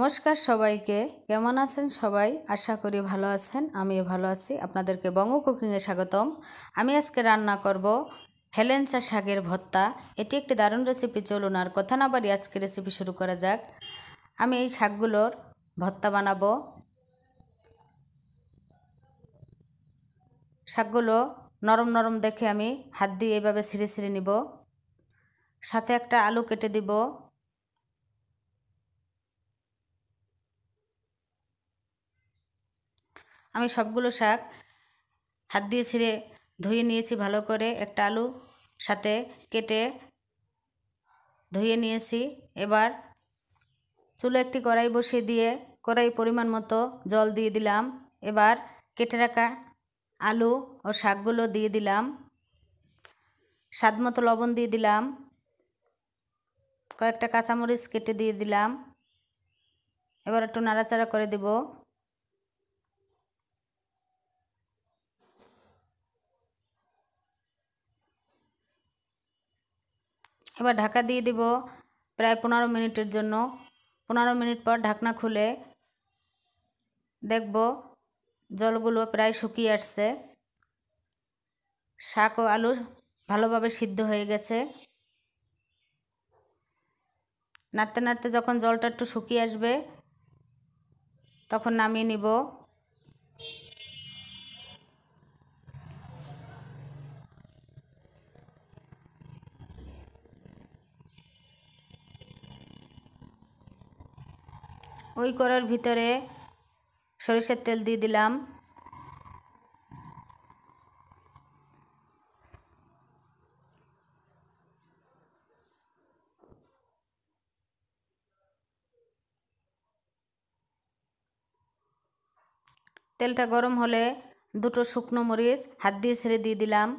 নমস্কার সবাইকে, কেমন আছেন সবাই? আশা করি ভালো আছেন। আমিও ভালো আছি। আপনাদেরকে বঙ্গ কুকিংয়ে স্বাগতম। আমি আজকে রান্না করব হেলেঞ্চা শাকের ভর্তা। এটি একটি দারুণ রেসিপি। চলুন আর কথা না বাড়িয়ে আজকে রেসিপি শুরু করা যাক। আমি এই শাকগুলোর ভর্তা বানাবো। শাকগুলো নরম নরম দেখে আমি হাত দিয়ে এভাবে ছিঁড়ে ছিঁড়ে নিব। সাথে একটা আলু কেটে দিব। আমি সবগুলো শাক হাত দিয়ে ছিঁড়ে ধুয়ে নিয়েছি ভালো করে। একটা আলু সাথে কেটে ধুয়ে নিয়েছি। এবার চুলে একটি কড়াই বসিয়ে দিয়ে কড়াই পরিমাণ মতো জল দিয়ে দিলাম। এবার কেটে রাখা আলু ও শাকগুলো দিয়ে দিলাম। স্বাদ মতো লবণ দিয়ে দিলাম। কয়েকটা কাঁচামরিচ কেটে দিয়ে দিলাম। এবার একটু নাড়াচাড়া করে দেব। এবার ঢাকা দিয়ে দিব প্রায় 15 মিনিটের জন্য। 15 মিনিট পর ঢাকনা খুলে দেখব জলগুলো প্রায় শুকিয়ে আসছে। শাক ও আলু ভালোভাবে সিদ্ধ হয়ে গেছে। নাড়তে নাড়তে যখন জলটা একটু শুকিয়ে আসবে তখন নামিয়ে নিব। ওই কড়ার ভিতরে সরিষার তেল দিয়ে দিলাম। তেলটা গরম হলে দুটো শুকনো মরিচ হাত দিয়ে ছেড়ে দিয়ে দিলাম।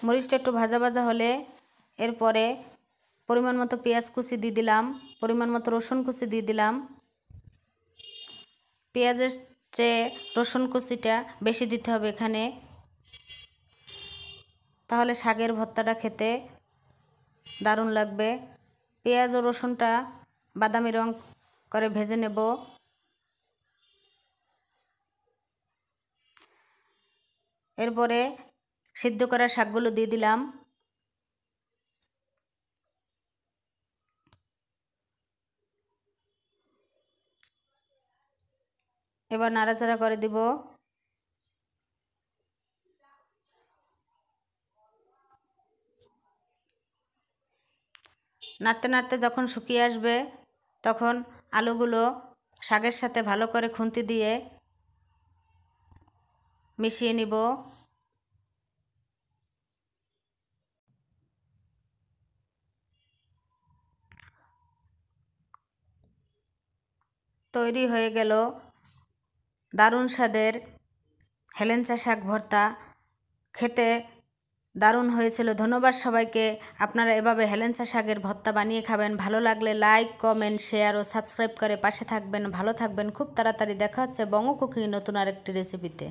মরিচটা একটু ভাজা ভাজা হলে এরপরে পরিমাণ মতো পেঁয়াজ কুচি দিয়ে দিলাম। পরিমাণ মতো রসুন কুচি দিয়ে দিলাম। পেঁয়াজের চেয়ে রসুন কুচিটা বেশি দিতে হবে এখানে, তাহলে শাকের ভর্তাটা খেতে দারুণ লাগবে। পেঁয়াজ ও রসুনটা বাদামি রং করে ভেজে নেব। এরপরে সিদ্ধ করা শাকগুলো দিয়ে দিলাম। এবার নাড়াচাড়া করে দিব। নাড়তে নাড়তে যখন শুকিয়ে আসবে তখন আলুগুলো শাকের সাথে ভালো করে খুন্তি দিয়ে মিশিয়ে নিব। তৈরি হয়ে গেল দারুণ স্বাদের হেলেঞ্চা শাক ভর্তা। খেতে দারুণ হয়েছিল। ধন্যবাদ সবাইকে। আপনারা এভাবে হেলেঞ্চা শাকের ভর্তা বানিয়ে খাবেন। ভালো লাগলে লাইক, কমেন্ট, শেয়ার ও সাবস্ক্রাইব করে পাশে থাকবেন। ভালো থাকবেন। খুব তাড়াতাড়ি দেখা হচ্ছে বঙ্গ কুকিং নতুন আরেকটি রেসিপিতে।